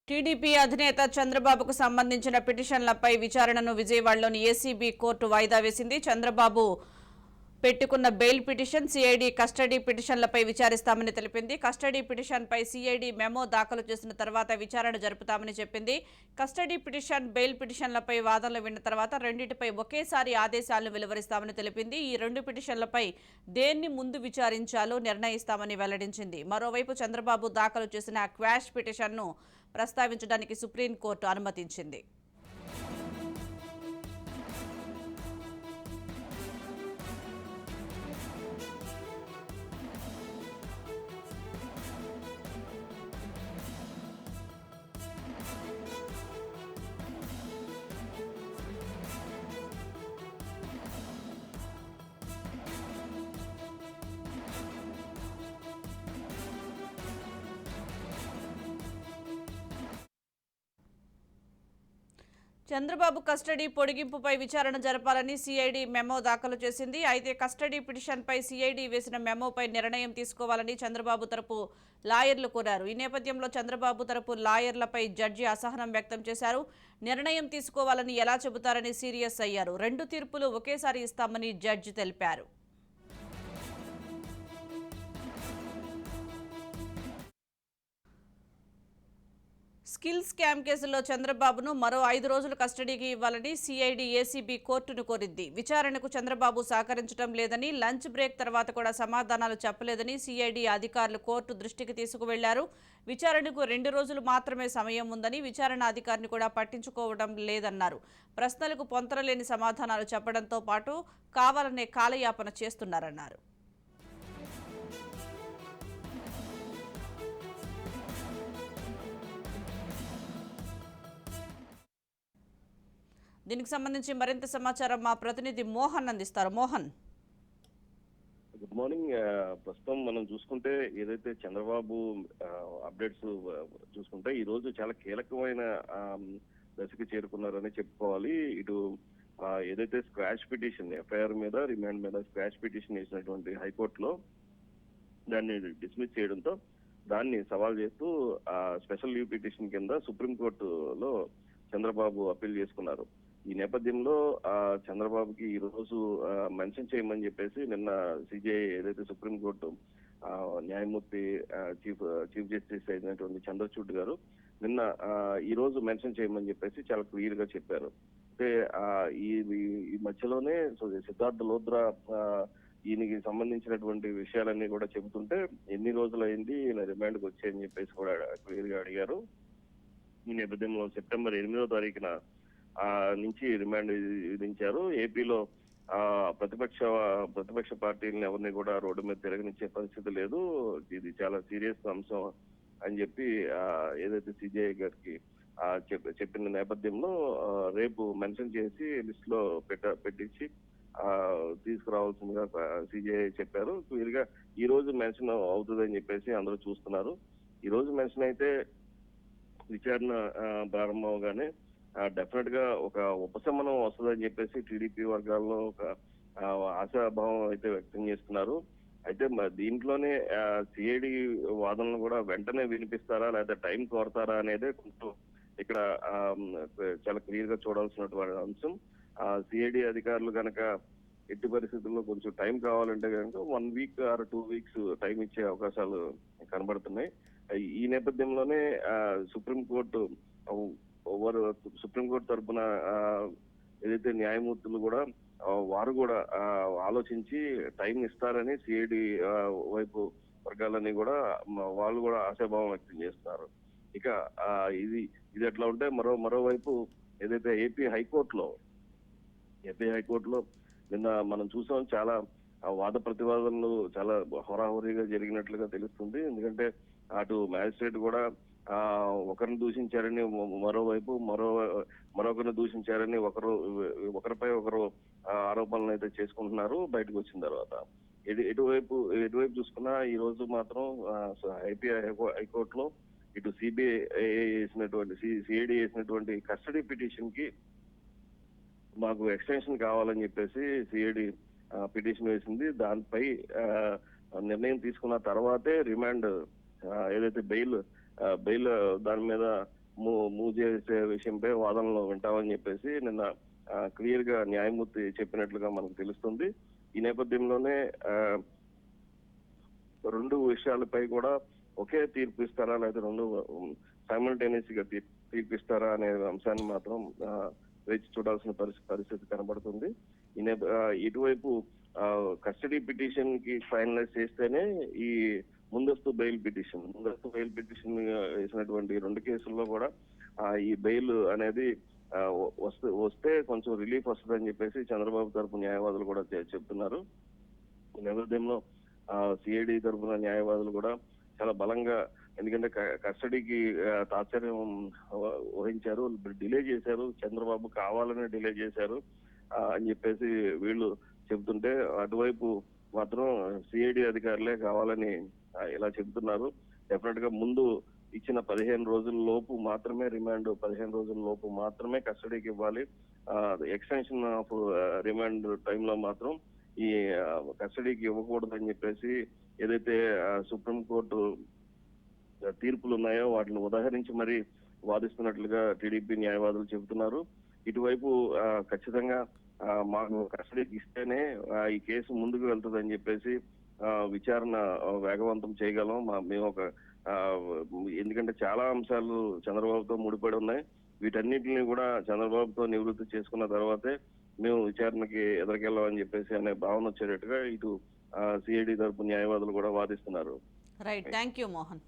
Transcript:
TDP అధినేత చంద్రబాబుకు సంబంధించిన పిటిషన్లపై విచారణను విజయవాడలోని ఏసీబీ కోర్టు వాయిదా వేసింది. చంద్రబాబు పెట్టుకున్న బెయిల్ పిటిషన్, సిఐడి కస్టడీ పిటిషన్లపై విచారిస్తామని తెలిపింది. కస్టడీ పిటిషన్పై సిఐడి మెమో దాఖలు చేసిన తర్వాత విచారణ జరుపుతామని చెప్పింది. కస్టడీ పిటిషన్, బెయిల్ పిటిషన్లపై వాదనలు విన్న తర్వాత రెండింటిపై ఒకేసారి ఆదేశాలను వెలువరిస్తామని తెలిపింది. ఈ రెండు పిటిషన్లపై దేన్ని ముందు విచారించాలో నిర్ణయిస్తామని వెల్లడించింది. మరోవైపు చంద్రబాబు దాఖలు చేసిన క్వాష్ పిటిషన్ను ప్రస్తావించడానికి సుప్రీంకోర్టు అనుమతించింది. చంద్రబాబు కస్టడీ పొడిగింపుపై విచారణ జరపాలని సిఐడి మెమో దాఖలు చేసింది. అయితే కస్టడీ పిటిషన్పై సిఐడి వేసిన మెమోపై నిర్ణయం తీసుకోవాలని చంద్రబాబు తరపు లాయర్లు కోరారు. ఈ నేపథ్యంలో చంద్రబాబు తరపు లాయర్లపై జడ్జి అసహనం వ్యక్తం చేశారు. నిర్ణయం తీసుకోవాలని ఎలా చెబుతారని సీరియస్ అయ్యారు. రెండు తీర్పులు ఒకేసారి ఇస్తామని జడ్జి తెలిపారు. స్కిల్ స్కామ్ కేసులో చంద్రబాబును మరో 5 రోజులు కస్టడీకి ఇవ్వాలని సిఐడి ఏసీబీ కోర్టును కోరింది. విచారణకు చంద్రబాబు సహకరించడం లేదని, లంచ్ బ్రేక్ తర్వాత కూడా సమాధానాలు చెప్పలేదని సిఐడి అధికారులు కోర్టు దృష్టికి తీసుకువెళ్లారు. విచారణకు 2 రోజులు మాత్రమే సమయం ఉందని, విచారణ అధికారిని కూడా పట్టించుకోవడం లేదన్నారు. ప్రశ్నలకు పొంతనలేని సమాధానాలు చెప్పడంతో పాటు కావాలనే కాలయాపన చేస్తున్నారన్నారు. దీనికి సంబంధించి మరింత సమాచారం మా ప్రతినిధి మోహన్ అందిస్తారు. Mohan, good morning. ప్రస్తుతం మనం చూసుకుంటే ఏదైతే చంద్రబాబు అప్డేట్స్ చూసుకుంటే ఈ రోజు చాలా కీలకమైన దశకు చేరుకున్నారని చెప్పుకోవాలి. ఇటు ఏదైతే స్క్వాష్ పిటిషన్, ఎఫ్ఐఆర్ మీద, రిమాండ్ మీద స్క్వాష్ పిటిషన్ వేసినటువంటి హైకోర్టులో దాన్ని డిస్మిస్ చేయడంతో దాన్ని సవాల్ చేస్తూ స్పెషల్ లీవ్ పిటిషన్ కింద సుప్రీంకోర్టులో చంద్రబాబు అప్పీల్ చేసుకున్నారు. ఈ నేపథ్యంలో చంద్రబాబుకి ఈ రోజు మెన్షన్ చేయమని చెప్పేసి నిన్న సిజేఐ ఏదైతే సుప్రీంకోర్టు న్యాయమూర్తి చీఫ్ జస్టిస్ అయినటువంటి చంద్రచూడ్ గారు నిన్న ఈ రోజు మెన్షన్ చేయమని చెప్పేసి చాలా క్లియర్ గా చెప్పారు. అంటే ఈ మధ్యలోనే సిద్ధార్థ లోద్రా ఈయనకి సంబంధించినటువంటి విషయాలన్నీ కూడా చెబుతుంటే ఎన్ని రోజులు అయింది ఈయన రిమాండ్కి వచ్చాయని చెప్పేసి కూడా క్లియర్ గా అడిగారు. ఈ నేపథ్యంలో సెప్టెంబర్ 8వ తారీఖున నుంచి రిమాండ్ విధించారు. ఏపీలో ప్రతిపక్ష పార్టీలను ఎవరిని కూడా రోడ్డు మీద తిరగనిచ్చే పరిస్థితి లేదు, ఇది చాలా సీరియస్ అంశం అని చెప్పి ఏదైతే సిజేఐ గారికి చెప్పిన నేపథ్యంలో రేపు మెన్షన్ చేసి లిస్ట్ లో పెట్టించి తీసుకురావాల్సిందిగా సిజేఐ చెప్పారు. క్లియర్ గా ఈ రోజు మెన్షన్ అవుతుందని చెప్పేసి అందరూ చూస్తున్నారు. ఈ రోజు మెన్షన్ అయితే విచారణ ప్రారంభం అవగానే డెఫినెట్ గా ఒక ఉపశమనం వస్తుందని చెప్పేసి టీడీపీ వర్గాల్లో ఒక ఆశాభావం అయితే వ్యక్తం చేస్తున్నారు. అయితే దీంట్లోనే సిఐడి వాదనలు కూడా వెంటనే వినిపిస్తారా లేదా టైం కోరతారా అనేది కొంచెం ఇక్కడ చాలా క్లియర్ గా చూడాల్సినటువంటి అంశం. సిఐడి అధికారులు కనుక ఎట్టి పరిస్థితుల్లో కొంచెం టైం కావాలంటే కనుక 1 వీక్ ఆర్ 2 వీక్స్ టైం ఇచ్చే అవకాశాలు కనబడుతున్నాయి. ఈ నేపథ్యంలోనే సుప్రీంకోర్టు తరఫున ఏదైతే న్యాయమూర్తులు కూడా వారు కూడా ఆలోచించి టైం ఇస్తారని సిఐడి వైపు వర్గాలని కూడా వాళ్ళు కూడా ఆశాభావం వ్యక్తం చేస్తున్నారు. ఇక ఇది ఎట్లా ఉంటే మరోవైపు ఏదైతే ఏపీ హైకోర్టులో నిన్న మనం చూసాం, చాలా వాద ప్రతివాదనలు చాలా హోరాహోరీగా జరిగినట్లుగా తెలుస్తుంది. ఎందుకంటే అటు మ్యాజిస్ట్రేట్ కూడా ఒకరిని దూషించారని మరోవైపు మరొకరిని దూషించారని ఒకరిపై ఒకరు ఆరోపణలు అయితే చేసుకుంటున్నారు. బయటకు వచ్చిన తర్వాత ఎటువైపు చూసుకున్నా ఈ రోజు మాత్రం ఏపీ హైకోర్టులో ఇటు సిఐడి వేసినటువంటి కస్టడీ పిటిషన్ కి మాకు ఎక్స్టెన్షన్ కావాలని చెప్పేసి సిఐడి పిటిషన్ వేసింది. దానిపై నిర్ణయం తీసుకున్న తర్వాతే రిమాండ్ ఏదైతే బెయిల్ దాని మీద మూవ్ చేసే విషయంపై వాదనలు వింటామని చెప్పేసి నిన్న క్లియర్ గా న్యాయమూర్తి చెప్పినట్లుగా మనకు తెలుస్తుంది. ఈ నేపథ్యంలోనే రెండు విషయాలపై కూడా ఒకే తీర్పు ఇస్తారా లేదా రెండు సైమల్టేనియస్ గా తీర్పిస్తారా అనే అంశాన్ని మాత్రం వేచి చూడాల్సిన పరిస్థితి కనబడుతుంది. ఇటువైపు కస్టడీ పిటిషన్ కి ఫైనలైజ్ చేస్తేనే ఈ ముందస్తు బెయిల్ పిటిషన్ వేసినటువంటి రెండు కేసుల్లో కూడా ఈ బెయిల్ అనేది వస్తే కొంచెం రిలీఫ్ వస్తుందని చెప్పేసి చంద్రబాబు తరపు న్యాయవాదులు కూడా చెప్తున్నారు. ఈ నేపథ్యంలో సిఐడి తరపున న్యాయవాదులు కూడా చాలా బలంగా, ఎందుకంటే కస్టడీకి తాత్పర్యం వహించారు, డిలే చేశారు, చంద్రబాబు కావాలని డిలే చేశారు అని చెప్పేసి వీళ్ళు చెబుతుంటే, అటువైపు మాత్రం సిఐడి అధికారులే కావాలని ఇలా చెబుతున్నారు. డెఫినెట్ గా ముందు ఇచ్చిన 15 రోజుల లోపు మాత్రమే రిమాండ్, 15 రోజుల లోపు మాత్రమే కస్టడీకి ఇవ్వాలి. ఎక్స్టెన్షన్ ఆఫ్ రిమాండ్ టైంలో మాత్రం ఈ కస్టడీకి ఇవ్వకూడదని చెప్పేసి ఏదైతే సుప్రీంకోర్టు తీర్పులు ఉన్నాయో వాటిని ఉదాహరించి మరి వాదిస్తున్నట్లుగా టీడీపీ న్యాయవాదులు చెబుతున్నారు. ఇటువైపు ఖచ్చితంగా మాకు కస్టడీకి ఇస్తేనే ఈ కేసు ముందుకు వెళ్తుందని చెప్పేసి విచారణ వేగవంతం చేయగలం. మేము ఎందుకంటే చాలా అంశాలు చంద్రబాబుతో ముడిపడి ఉన్నాయి. వీటన్నిటిని కూడా చంద్రబాబుతో నివృత్తి చేసుకున్న తర్వాతే మేము విచారణకి ఎదురుకెళ్ళామని చెప్పేసి అనే భావన వచ్చేటట్టుగా ఇటు సిఐడి తరపు న్యాయవాదులు కూడా వాదిస్తున్నారు. Right, thank you Mohan.